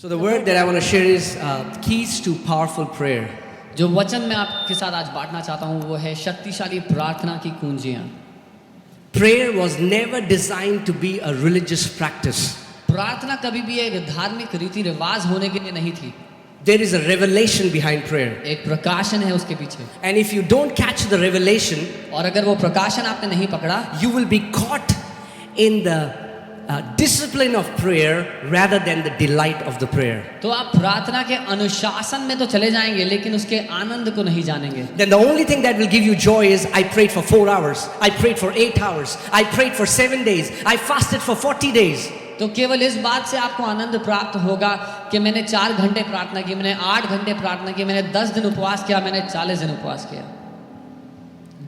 So the word that I want to share is keys to powerful prayer. जो वचन मैं आपके साथ आज बांटना चाहता हूँ वो है शक्तिशाली प्रार्थना की कुंजियाँ। Prayer was never designed to be a religious practice. प्रार्थना कभी भी एक धार्मिक रीति रिवाज होने के लिए नहीं थी। There is a revelation behind prayer. एक प्रकाशन है उसके पीछे। And if you don't catch the revelation, और अगर वो प्रकाशन आपने नहीं पकड़ा, you will be caught in the discipline of prayer rather than the delight of the prayer. तो आप प्रार्थना के अनुशासन में तो चले जाएंगे लेकिन उसके आनंद को नहीं जानेंगे। Then the only thing that will give you joy is I prayed for 4 hours, I prayed for 8 hours, I prayed for 7 days, I fasted for 40 days. तो केवल इस बात से आपको आनंद प्राप्त होगा कि मैंने 4 घंटे प्रार्थना की, मैंने 8 घंटे प्रार्थना की, मैंने 10 दिन उपवास किया, मैंने 40 दिन उपवास किया।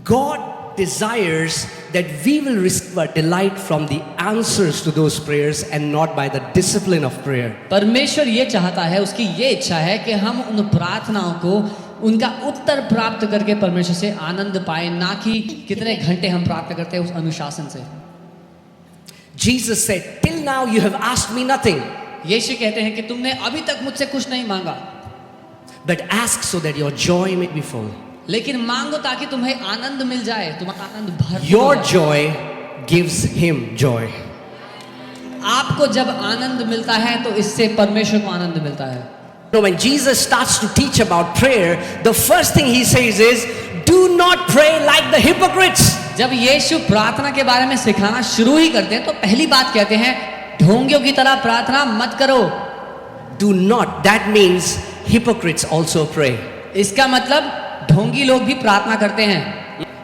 God desires that we will receive a delight from the answers to those prayers and not by the discipline of prayer. परमेश्वर ये चाहता है, उसकी ये इच्छा है कि हम उन प्रार्थनाओं को उनका उत्तर प्राप्त करके परमेश्वर से आनंद पाए, ना कि कितने घंटे हम प्राप्त करते हैं उस अनुशासन से। Jesus said, till now you have asked me nothing. यीशु कहते हैं कि तुमने अभी तक मुझसे कुछ नहीं मांगा, but ask so that your joy may be full. लेकिन मांगो ताकि तुम्हें आनंद मिल जाए, तुम्हारा आनंद भरपूर Your हो जाए। joy gives him joy. आपको जब आनंद मिलता है तो इससे परमेश्वर को आनंद मिलता है। Now when Jesus starts to teach about prayer, the first thing he says is, do not pray like the hypocrites. जब यीशु प्रार्थना के बारे में सिखाना शुरू ही करते हैं तो पहली बात कहते हैं, ढोंगियों की तरह प्रार्थना मत करो। Do not, that means hypocrites also pray. इसका मतलब ढोंगी लोग भी प्रार्थना करते हैं।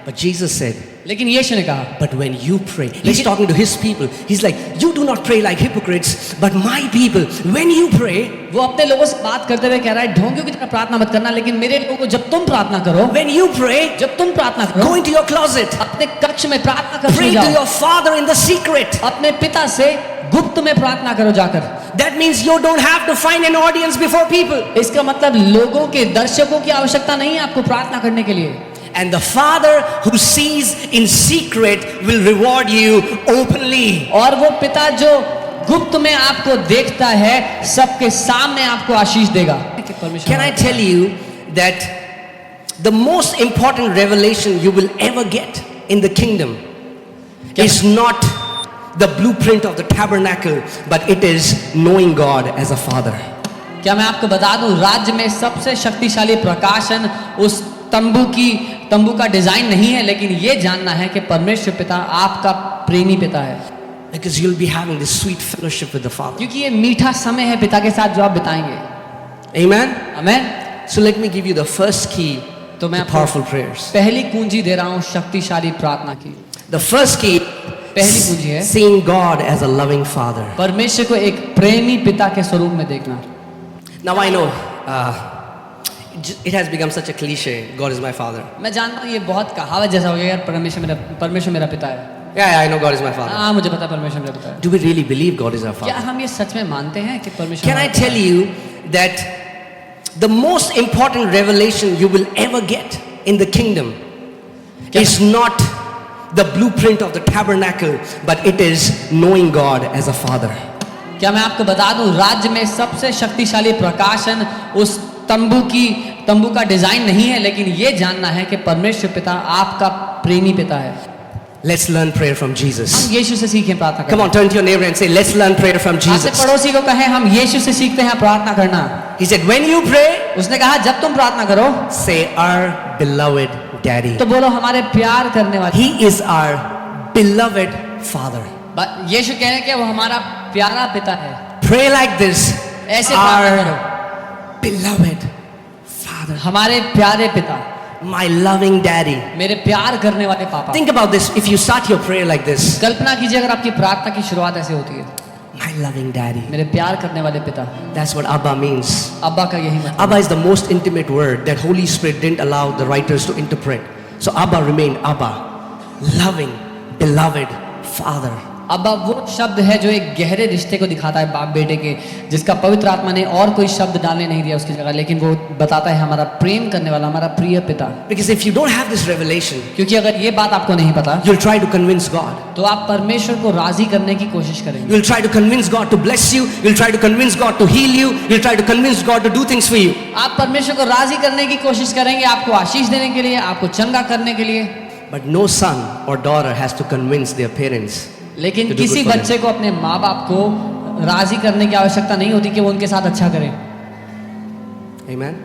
But Jesus said, लेकिन यीशु ने कहा, but when you pray, he's talking to his people. He's like, you do not pray like hypocrites, but my people, when you pray, वो अपने लोगों से बात करते हुए कह रहा है, ढोंगियों की तरह प्रार्थना मत करना, लेकिन मेरे लोगों को जब तुम प्रार्थना करो, when you pray, जब तुम प्रार्थना करो, go into your closet, अपने कक्ष में प्रार्थना कक्ष pray में to जाओ, your father in the secret. अपने पिता से गुप्त में प्रार्थना करो जाकर। That means you don't have to find an audience before people. इसका मतलब लोगों के, दर्शकों की आवश्यकता नहीं है आपको प्रार्थना करने के लिए। And the Father who sees in secret will reward you openly. और वो पिता जो गुप्त में आपको देखता है, सबके सामने आपको आशीष देगा। Can I tell you that the most important revelation you will ever get in the kingdom is not the blueprint of the tabernacle, but it is knowing God as a father. क्या मैं आपको बता दूं, राज्य में सबसे शक्तिशाली प्रकाशन उस तंबू का डिजाइन नहीं है, लेकिन ये जानना है कि परमेश्वर पिता आपका प्रेमी पिता है। Because you'll be having this sweet fellowship with the Father. क्योंकि ये मीठा समय है पिता के साथ जो आप बिताएंगे। Amen? Amen. So let me give you the first key तो मैं to powerful prayers. पहली कुंजी दे रहा हूँ शक्तिशाली प्रार्थना की। The first key, पहली कुंजी है seeing God as a loving Father. परमेश्वर को एक प्रेमी पिता के स्वरूप में देखना। Now I know it has become such a cliche. God is my father. मैं जानता हूँ ये बहुत कहावत जैसा हो गया यार, परमेश्वर मेरा पिता है। Yeah, I know God is my father. हाँ, मुझे पता है परमेश्वर मेरा पिता है। Do we really believe God is our क्या father? हम ये सच में मानते हैं कि परमेश्वर? Can I tell you that the most important revelation you will ever get in the kingdom is not the blueprint of the tabernacle, but it is knowing God as a father. क्या मैं आपको बता दूं, राज्य में सबसे शक्तिशाली प्रकाशन उस तंबू का डिजाइन नहीं है, लेकिन ये जानना है कि परमेश्वर पिता आपका प्रेमी पिता है। Let's learn prayer from Jesus. हम यीशु से सीखें प्रार्थना Come करना। on, turn to your neighbor and say, let's learn prayer from आपसे Jesus. पड़ोसी को कहें, हम यीशु से सीखते हैं प्रार्थना करना। He said, when you pray, उसने कहा जब तुम प्रार्थना करो, say, our beloved daddy. तो बोलो हमारे प्यार करने वाले। He is our beloved father. यीशु कह रहे हैं कि वो हमारा प्यारा पिता है। Pray like this. ऐसे प्रार्थना Our करो, beloved father. हमारे प्यारे पिता, My loving daddy. मेरे प्यार करने वाले पापा। Think about this. If you start your prayer like this, कल्पना कीजिए अगर आपकी प्रार्थना की शुरुआत ऐसे होती है, my loving daddy. मेरे प्यार करने वाले पिता। That's what Abba means. अब्बा का यही मतलब। Abba is the most intimate word that Holy Spirit didn't allow the writers to interpret. So Abba remained Abba, loving, beloved father. अब वो शब्द है जो एक गहरे रिश्ते को दिखाता है बाप बेटे के, जिसका पवित्र आत्मा ने और कोई शब्द डालने नहीं दिया उसकी जगह, लेकिन वो बताता है हमारा प्रेम करने वाला, हमारा प्रिय पिता। Because if you don't have this revelation, क्योंकि अगर ये बात आपको नहीं पता you'll try to convince God. तो आप परमेश्वर को राजी करने की कोशिश करेंगे। You'll try to convince God to bless you. You'll try to convince God to heal you. You'll try to convince God to do things for you. आप परमेश्वर को राजी करने की कोशिश करेंगे, आपको आशीष देने के लिए, आपको चंगा करने के लिए। But no son or daughter has to convince their parents. लेकिन to do किसी good for बच्चे को अपने माँ बाप को राजी करने की आवश्यकता नहीं होती कि वो उनके साथ अच्छा करें। Amen.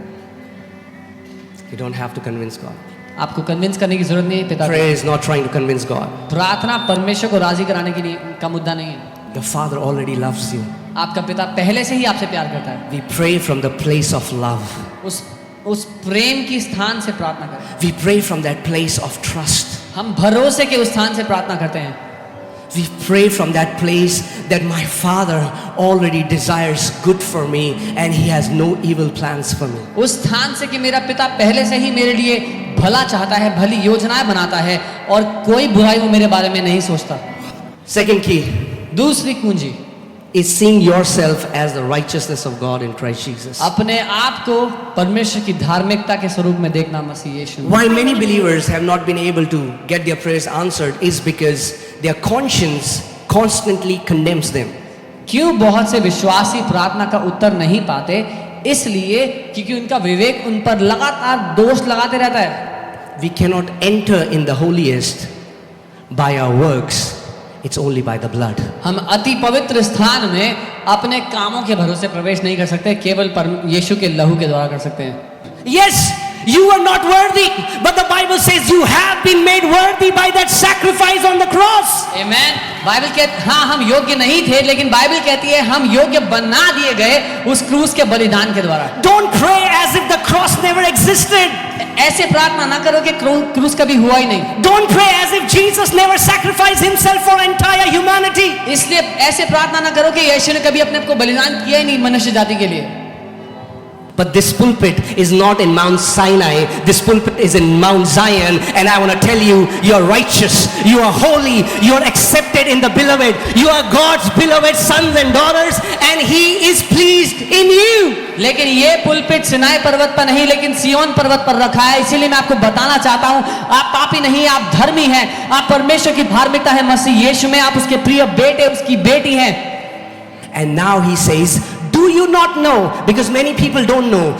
You don't have to convince God. आपको कन्विंस करने की जरूरत नहीं है पिता को। Prayer is not trying to convince God. प्रार्थना परमेश्वर को राजी कराने के लिए का मुद्दा नहीं है। Your Father already loves you. आपका पिता पहले से ही आपसे प्यार करता है। We pray from the place of love. उस प्रेम की स्थान से प्रार्थना करें। We pray from that place of trust. हम भरोसे के उस स्थान से प्रार्थना करते हैं। We pray from that place that my Father already desires good for me and He has no evil plans for me. उस स्थान से कि मेरा पिता पहले से ही मेरे लिए भला चाहता है, भली योजनाएं बनाता है और कोई बुराई वो मेरे बारे में नहीं सोचता। Second key दूसरी कुंजी is seeing yourself as the righteousness of God in Christ Jesus. अपने आप को परमेश्वर की धार्मिकता के स्वरूप में देखना मसीह यीशु में। Why many believers have not been able to get their prayers answered is because their conscience constantly condemns them. क्यों बहुत से विश्वासी प्रार्थना का उत्तर नहीं पाते? इसलिए क्योंकि उनका विवेक उन पर लगातार दोष लगाते रहता है। We cannot enter in the holiest by our works. It's only by the blood. हम अति पवित्र स्थान में अपने कामों के भरोसे प्रवेश नहीं कर सकते, केवल यीशु के लहू के द्वारा कर सकते हैं। Yes, you are not worthy, but the Bible says you have been made worthy by that sacrifice on the cross. Amen. Bible कहती हाँ हम योग्य नहीं थे, लेकिन बाइबल कहती है हम योग्य बना दिए गए उस क्रूस के बलिदान के द्वारा। Don't pray as if the cross never existed. ऐसे प्रार्थना ना करो कि क्रूस कभी हुआ ही नहीं। Don't pray as if Jesus never sacrificed himself for entire humanity. इसलिए ऐसे प्रार्थना ना करो कि यीशु ने कभी अपने आप को बलिदान किया ही नहीं मनुष्य जाति के लिए। But this pulpit is not in Mount Sinai. This pulpit is in Mount Zion. And I want to tell you, you are righteous. You are holy. You are accepted in the beloved. You are God's beloved sons and daughters. And He is pleased in you. लेकिन ये pulpit Sinai पर्वत पर नहीं, लेकिन सियोन पर्वत पर रखा है। इसीलिए मैं आपको बताना चाहता हूँ, आप पापी नहीं, आप धर्मी हैं। आप परमेश्वर की धार्मिकता है मसीह यीशु में। आप उसके प्रिय बेटे, उसकी बेटी हैं। And now He says, do you not know? Because many people don't know.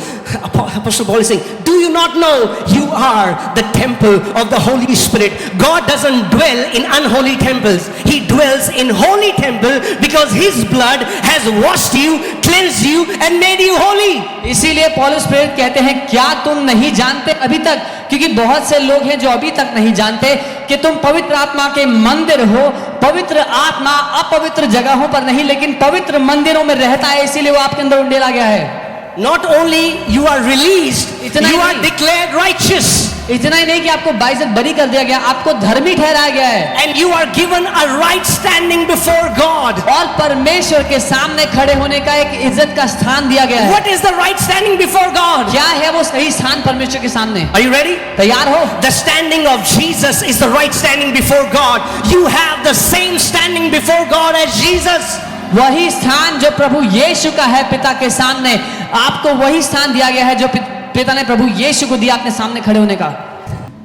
Apostle Paul is saying, do you not know you are the temple of the Holy Spirit? God doesn't dwell in unholy temples. He dwells in holy temple because His blood has washed you, cleansed you and made you holy. इसीलिए पौलुस प्रेरित कहते हैं, क्या तुम नहीं जानते अभी तक? क्योंकि बहुत से लोग हैं जो अभी तक नहीं जानते कि तुम पवित्र आत्मा के मंदिर हो। पवित्र आत्मा अपवित्र जगहों पर नहीं, लेकिन पवित्र मंदिरों में रहता है, इसीलिए वो आपके अंदर उंडेला गया है। Not only you are released, you are declared righteous. इतना ही नहीं कि आपको बाइज्जत बरी कर दिया गया, आपको धर्मी ठहराया गया है। And you are given a right standing before God. और परमेश्वर के सामने खड़े होने का एक इज्जत का स्थान दिया गया है। What is the right standing before God? क्या है वो सही स्थान परमेश्वर के सामने? Are you ready? तैयार हो? The standing of Jesus is the right standing before God. You have the same standing before God as Jesus. वही स्थान जो प्रभु यीशु का है पिता के सामने, आपको वही स्थान दिया गया है जो पिता ने प्रभु यीशु को दिया अपने सामने खड़े होने का।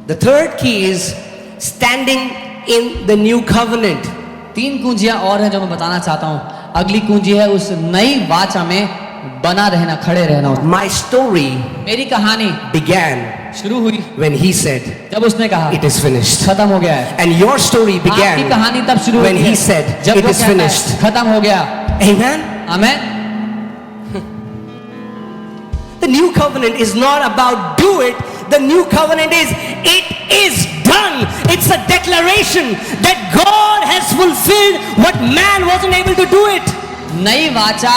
The third key is standing in the new covenant. 3 कुंजियां और हैं जो मैं बताना चाहता हूँ। अगली कुंजी है उस नई वाचा में बना रहना, खड़े रहना। My story मेरी कहानी began शुरू हुई when He said, जब उसने कहा it is finished. खत्म हो गया है। And your story आपकी began कहानी तब शुरू when हुई He है said, जब it वो is कहता है, finished. खत्म हो गया। Amen. Amen. The new covenant is not about do it. The new covenant is it is done. It's a declaration that God has fulfilled what man wasn't able to do it. नई वाचा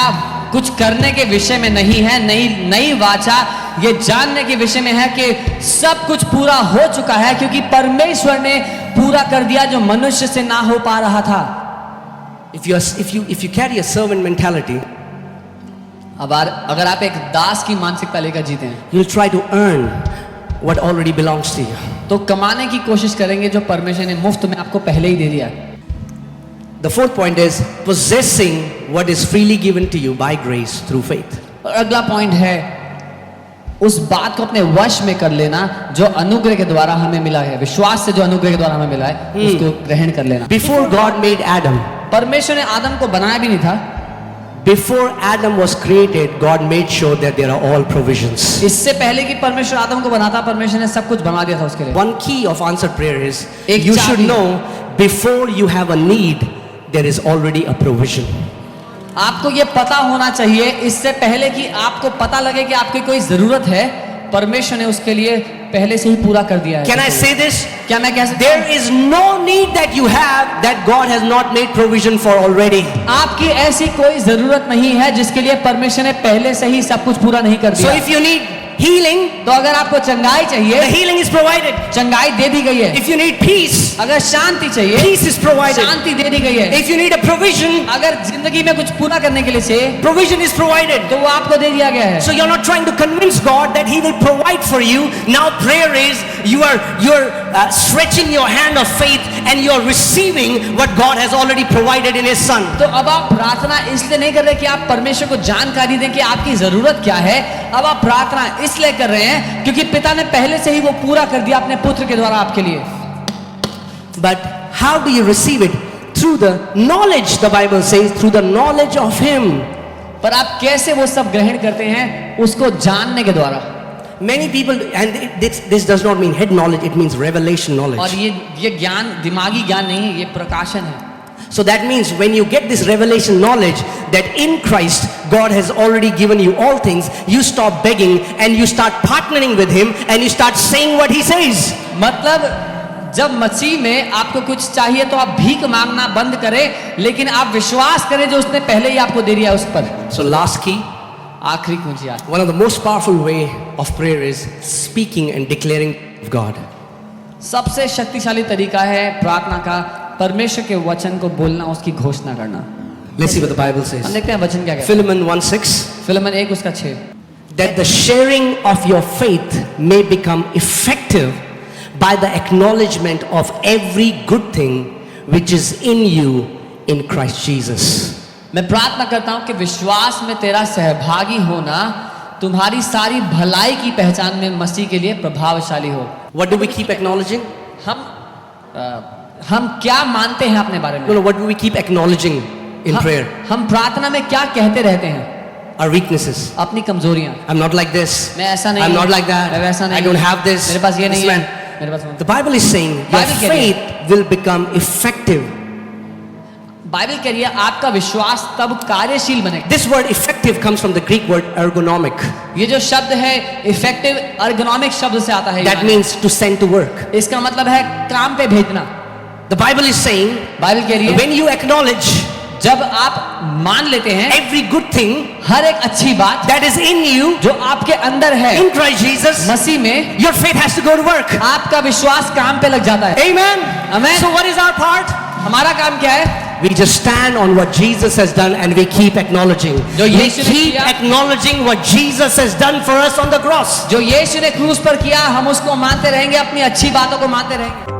कुछ करने के विषय में नहीं है। नई वाचा ये जानने के विषय में है कि सब कुछ पूरा हो चुका है, क्योंकि परमेश्वर ने पूरा कर दिया जो मनुष्य से ना हो पा रहा था। If you carry a servant mentality, अब अगर आप एक दास की मानसिकता लेकर जीते हैं, you'll try to earn what already belongs to you. तो कमाने की कोशिश करेंगे जो परमेश्वर ने मुफ्त में आपको पहले ही दे दिया। The fourth point is possessing what is freely given to you by grace through faith. और अगला पॉइंट है उस बात को अपने वश में कर लेना जो अनुग्रह के द्वारा हमें मिला है, विश्वास से जो अनुग्रह के द्वारा हमें मिला है उसको ग्रहण कर लेना। Before God made Adam, परमेश्वर ने आदम को बनाया भी नहीं था। before Adam was created, God made sure that there are all provisions. इससे पहले कि परमेश्वर आदम को बनाता, परमेश्वर ने सब कुछ बना दिया था उसके लिए। One key of answered prayer is एक you चाबी। should know before you have a need, there is already a provision. आपको ये पता होना चाहिए इससे पहले कि आपको पता लगे कि आपकी कोई जरूरत है, परमेश्वर ने उसके लिए पहले से ही पूरा कर दिया है। Can I say this? क्या मैं कह सकता There हूं? is no need that you have that God has not made provision for already. आपकी ऐसी कोई जरूरत नहीं है जिसके लिए परमेश्वर ने पहले से ही सब कुछ पूरा नहीं कर So दिया। if you need healing, तो अगर आपको चंगाई the चाहिए, healing is provided. चंगाई दे दी गई है। If you need peace, अगर शांति चाहिए, peace is provided. शांति दे दी गई है। If you need a provision, अगर जिंदगी में कुछ पूरा करने के लिए चाहिए, provision is provided. तो वो आपको दे दिया गया है। So you're not trying to convince God that He will provide for you. Now prayer is you're stretching your hand of faith and you're receiving what God has already provided in His Son. तो अब आप प्रार्थना इसलिए नहीं कर रहे कि आप परमेश्वर को जानकारी दें कि आपकी जरूरत क्या है। अब आप प्रार्थना इसलिए कर रहे हैं क्योंकि पिता ने पहले से ही वो पूरा कर दिया अपने पुत्र के द्वारा आपके लिए। But how do you receive it? Through the knowledge, the Bible says, through the knowledge of Him. पर आप कैसे वो सब ग्रहण करते हैं? उसको जानने के द्वारा। Many people, and this does not mean head knowledge, it means revelation और knowledge. ये ज्ञान दिमागी ज्ञान नहीं है, ये प्रकाशन है। So that means when you get this revelation knowledge that in Christ God has already given you all things, you stop begging and you start partnering with Him and you start saying what He says. मतलब जब मसीह में आपको कुछ चाहिए तो आप भीख मांगना बंद करें, लेकिन आप विश्वास करें जो उसने पहले ही आपको दे दिया उस पर। So last key, आखिरी कुंजी, one of the most powerful way of prayer is speaking and declaring of God. सबसे शक्तिशाली तरीका है प्रार्थना का परमेश्वर के वचन को बोलना, उसकी घोषणा करना। Let's see what the Bible हम says. देखते हैं वचन क्या कहता है। Philemon 1:6, फिलिमन 1 उसका 6। that the sharing of your faith may become effective by the acknowledgement of every good thing which is in you in Christ Jesus. मैं प्रार्थना करता हूं कि विश्वास में तेरा सहभागी होना तुम्हारी सारी भलाई की पहचान में मसीह के लिए प्रभावशाली हो। What do we keep acknowledging? हम क्या मानते हैं अपने बारे में? No, what do we keep acknowledging in prayer? हम प्रार्थना में क्या कहते रहते हैं? Our weaknesses. अपनी कमजोरियां। I'm not like this. मैं ऐसा नहीं I'm हूं, not like that. मैं वैसा नहीं I don't हूं, have this. मेरे पास ये नहीं This है, man. मेरे पास वो- The Bible is saying your Bible कह रही है। faith will become effective. Bible कह रही है आपका विश्वास तब कार्यशील बनेगा। This word effective comes from the Greek word ergonomic. ये जो शब्द है इफेक्टिव अर्गोनॉमिक शब्द से आता है। That means to send to work. इसका मतलब है काम पे भेजना। The Bible is saying Bible कह रही है when you acknowledge जब आप मान लेते हैं every good thing हर एक अच्छी बात that is in you जो आपके अंदर है in Christ Jesus, मसीह में, your faith has to go to work. आपका विश्वास काम पे लग जाता है। Amen. Amen. So what is our part? हमारा काम क्या है? We just stand on what Jesus has done and we keep acknowledging. जो We यीशु ने keep किया- acknowledging what Jesus has done for us on the cross. जो यीशु ने क्रूस पर किया हम उसको मानते रहेंगे, अपनी अच्छी बातों को मानते रहेंगे।